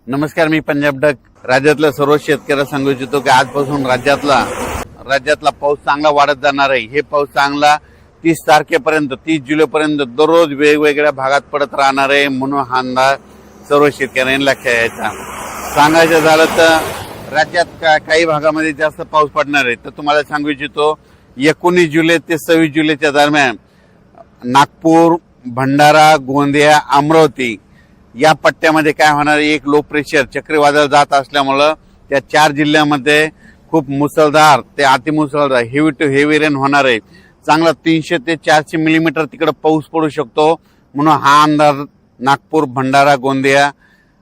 नमस्कार, मी पंजाब डक. राज्यातल्या सर्व शेतकऱ्यांना सांगू इच्छितो की आजपासून राज्यातला पाऊस चांगला वाढत जाणार आहे. हे पाऊस चांगला 30 तारखेपर्यंत 30 जुलैपर्यंत दररोज वेगवेगळ्या भागात पडत राहणार आहे. म्हणून हा अंदाज सर्व शेतकऱ्यांनी लक्षात घ्यायचा. सांगायचं झालं तर राज्यात काही भागामध्ये जास्त पाऊस पडणार आहे. तर तुम्हाला सांगू इच्छितो 19 जुलै ते 26 जुलैच्या दरम्यान नागपूर, भंडारा, गोंदिया, अमरावती या पट्ट्यामध्ये काय होणार, एक लो प्रेशर चक्रीवादळ जात असल्यामुळं त्या 4 जिल्ह्यामध्ये खूप मुसळधार ते अतिमुसळधार हेवी टू हेवी रेन होणार आहे. चांगला 300 ते 400 मिलीमीटर तिकडे पाऊस पडू शकतो. म्हणून हा अंदाज नागपूर, भंडारा, गोंदिया,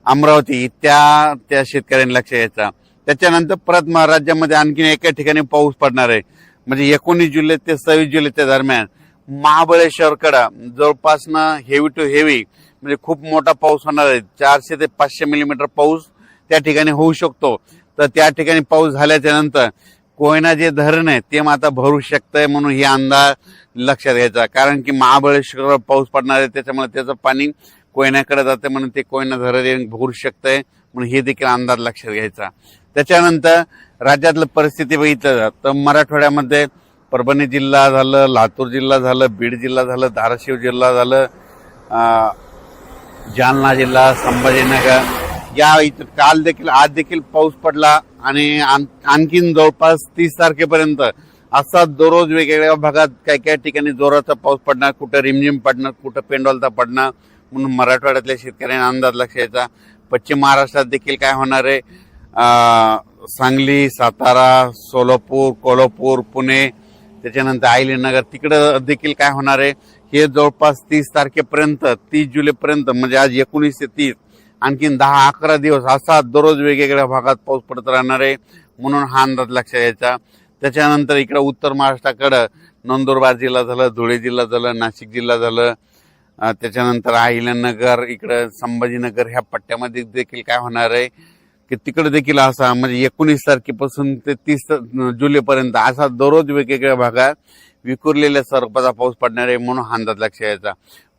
अमरावती त्या शेतकऱ्यांनी लक्ष द्यायचा. त्याच्यानंतर परत राज्यामध्ये आणखीन एका ठिकाणी पाऊस पडणार आहे. म्हणजे 19 जुलै ते 26 जुलैच्या दरम्यान महाबळेश्वरकडे जवळपास हेवी टू हेवी म्हणजे खूप मोठा पाऊस होणार आहे. 400 ते 500 मिलीमीटर पाऊस त्या ठिकाणी होऊ शकतो. तर त्या ठिकाणी पाऊस झाल्याच्या नंतर कोयना जे धरण आहे ते आता भरू शकतंय. म्हणून हे अंदाज लक्षात घ्यायचा. कारण की महाबळेश्वरवर पाऊस पडणार आहे, त्याच्यामुळे त्याचं पाणी कोयनाकडे जाते म्हणून ते कोयना धरण भरू शकतंय. म्हणून हे देखील अंदाज लक्षात घ्यायचा. त्याच्यानंतर राज्यातलं परिस्थिती बघितलं तर मराठवाड्यामध्ये परभणी जिल्हा झालं, लातूर जिल्हा झालं, बीड जिल्हा झालं, धाराशिव जिल्हा झालं, जालना जिल्हा, संभाजीनगर या इथं काल देखील आज देखील पाऊस पडला. आणि आणखीन जवळपास 30 तारखेपर्यंत असा दररोज वेगवेगळ्या भागात काही ठिकाणी जोराचा पाऊस पडणार, कुठं रिमझिम पडणार, कुठं पेंडॉलचा पडणार. म्हणून मराठवाड्यातल्या शेतकऱ्यांना अंदाज लक्षात यायचा. पश्चिम महाराष्ट्रात देखील काय होणार आहे, सांगली, सातारा, सोलापूर, कोल्हापूर, पुणे, त्याच्यानंतर अहिल्यानगर तिकडं देखील काय होणार आहे, हे जवळपास 30 तारखेपर्यंत 30 जुलैपर्यंत म्हणजे आज 19 ते 30 आणखीन 10-11 दिवस असा दररोज वेगवेगळ्या भागात पाऊस पडत राहणार आहे. म्हणून हा अंदाज लक्षात यायचा. त्याच्यानंतर इकडे उत्तर महाराष्ट्राकडं नंदुरबार जिल्हा झालं, धुळे जिल्हा झालं, नाशिक जिल्हा झालं, त्याच्यानंतर अहिल्यानगर, इकडं संभाजीनगर ह्या पट्ट्यामध्ये देखील काय होणार आहे की तिकडे देखील असा म्हणजे 19 तारखेपासून ते 30 जुलैपर्यंत असा दररोज वेगवेगळ्या भागात विखुरलेल्या स्वरूपाचा पाऊस पडणार आहे. म्हणून हा अंदाज लक्षात यायचा.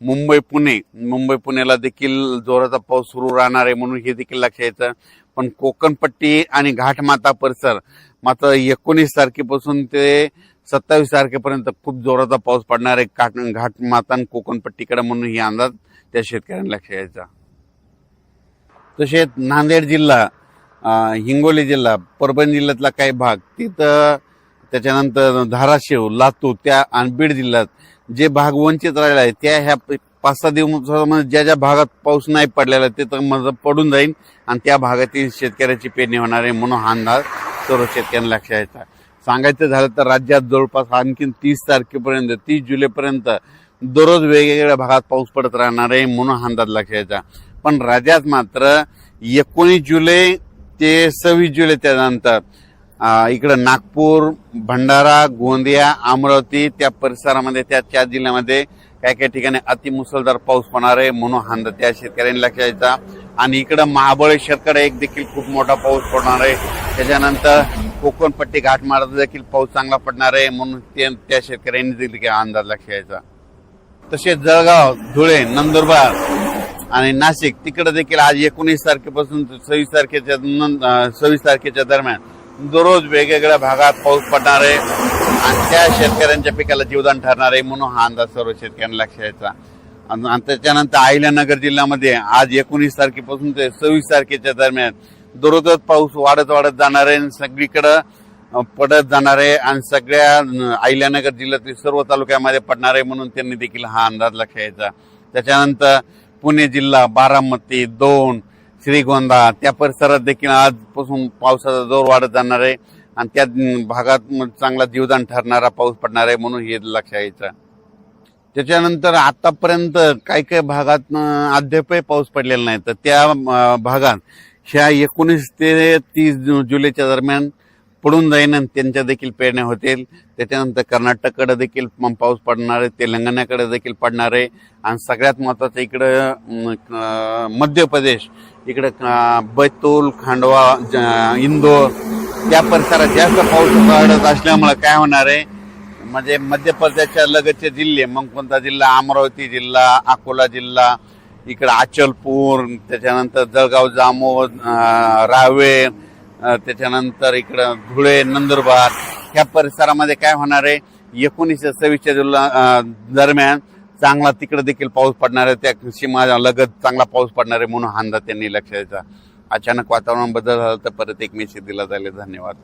मुंबई पुण्याला देखील जोराचा पाऊस सुरू राहणार आहे. म्हणून हे देखील लक्षात यायचं. पण कोकणपट्टी आणि घाटमाता परिसर मात्र 19 तारखेपासून ते 27 तारखेपर्यंत खूप जोराचा पाऊस पडणार आहे घाटमाता आणि कोकणपट्टीकडे. म्हणून ही अंदाज त्या शेतकऱ्यांना लक्षात यायचा. तसेच नांदेड जिल्हा, हिंगोली जिल्हा, परभणी जिल्ह्यातला काही भाग तिथं, त्याच्यानंतर धाराशिव, लातूर त्या आणि बीड जिल्ह्यात जे भाग वंचित राहिला आहे त्या ह्या 5-6 दिवसामध्ये ज्या भागात पाऊस नाही पडलेला तिथं मग पडून जाईल आणि त्या भागातील शेतकऱ्याची पेरणी होणार आहे. म्हणून हा अंदाज सर्व शेतकऱ्यांना लक्षात यायचा. सांगायचं झालं तर राज्यात जवळपास आणखीन 30 तारखेपर्यंत 30 जुलैपर्यंत दररोज वेगवेगळ्या भागात पाऊस पडत राहणार आहे. म्हणून हा अंदाज लक्षात यायचा. पण राज्यात मात्र 19 जुलै ते 26 जुलै त्यानंतर इकडं नागपूर, भंडारा, गोंदिया, अमरावती त्या परिसरामध्ये त्या 4 जिल्ह्यामध्ये काही ठिकाणी अतिमुसळधार पाऊस होणार आहे. म्हणून हा अंदाज त्या शेतकऱ्यांनी लक्षात यायचा. आणि इकडं महाबळेश्वरकडे एक देखील खूप मोठा पाऊस पडणार आहे. त्याच्यानंतर कोकणपट्टी घाटमाळ्यात देखील पाऊस चांगला पडणार आहे. म्हणून त्या शेतकऱ्यांनी देखील अंदाज लक्षात यायचा. तसेच जळगाव, धुळे, नंदुरबार आणि नाशिक तिकडे देखील आज 19 तारखेपासून 26 तारखेच्या दरम्यान दररोज वेगवेगळ्या भागात पाऊस पडणार आहे आणि त्या शेतकऱ्यांच्या पिकाला जीवदान ठरणार आहे. म्हणून हा अंदाज सर्व शेतकऱ्यांना लक्षात यायचा. आणि त्याच्यानंतर अहिल्यानगर जिल्ह्यामध्ये आज 19 तारखेपासून ते 26 तारखेच्या दरम्यान दररोजच पाऊस वाढत जाणार आहे, सगळीकडं पडत जाणार आहे आणि सगळ्या अहिल्यानगर जिल्ह्यातील सर्व तालुक्यामध्ये पडणार आहे. म्हणून त्यांनी देखील हा अंदाज लक्षात यायचा. त्याच्यानंतर पुणे जिल्हा, बारामती, दौंड, श्रीगोंदा त्या परिसरात देखील आजपासून पावसाचा जोर वाढत जाणार आहे आणि त्या भागात चांगला जीवदान ठरणारा पाऊस पडणार आहे. म्हणून हे लक्षात यायचं. त्याच्यानंतर आतापर्यंत काही भागात अद्यापही पाऊस पडलेला नाही. तर त्या भागात ह्या 19 ते 30 जुलैच्या दरम्यान पडून जाईन आणि त्यांच्या देखील पेरण्या होतील. त्याच्यानंतर कर्नाटककडे देखील पाऊस पडणार आहे, तेलंगणाकडे देखील पडणार आहे आणि सगळ्यात महत्वाचं इकडं मध्य प्रदेश, इकडं बैतूल, खांडवा, इंदोर त्या परिसरात जास्त पाऊस पडत असल्यामुळे काय होणार आहे, म्हणजे मध्य प्रदेशच्या लगतचे जिल्हे मग कोणता जिल्हा, अमरावती जिल्हा, अकोला जिल्हा इकडे अचलपूर, त्याच्यानंतर जळगाव जामोद, रावेर, त्याच्यानंतर इकडं धुळे, नंदुरबार ह्या परिसरामध्ये काय होणार आहे 1926 दरम्यान चांगला तिकडे देखील पाऊस पडणार आहे, त्या सीमा लगत चांगला पाऊस पडणार आहे म्हणून हा अंदाज त्यांनी लक्षात द्यायचा. अचानक वातावरण बदल झाला तर परत एक मेसेज दिला जाईल. धन्यवाद.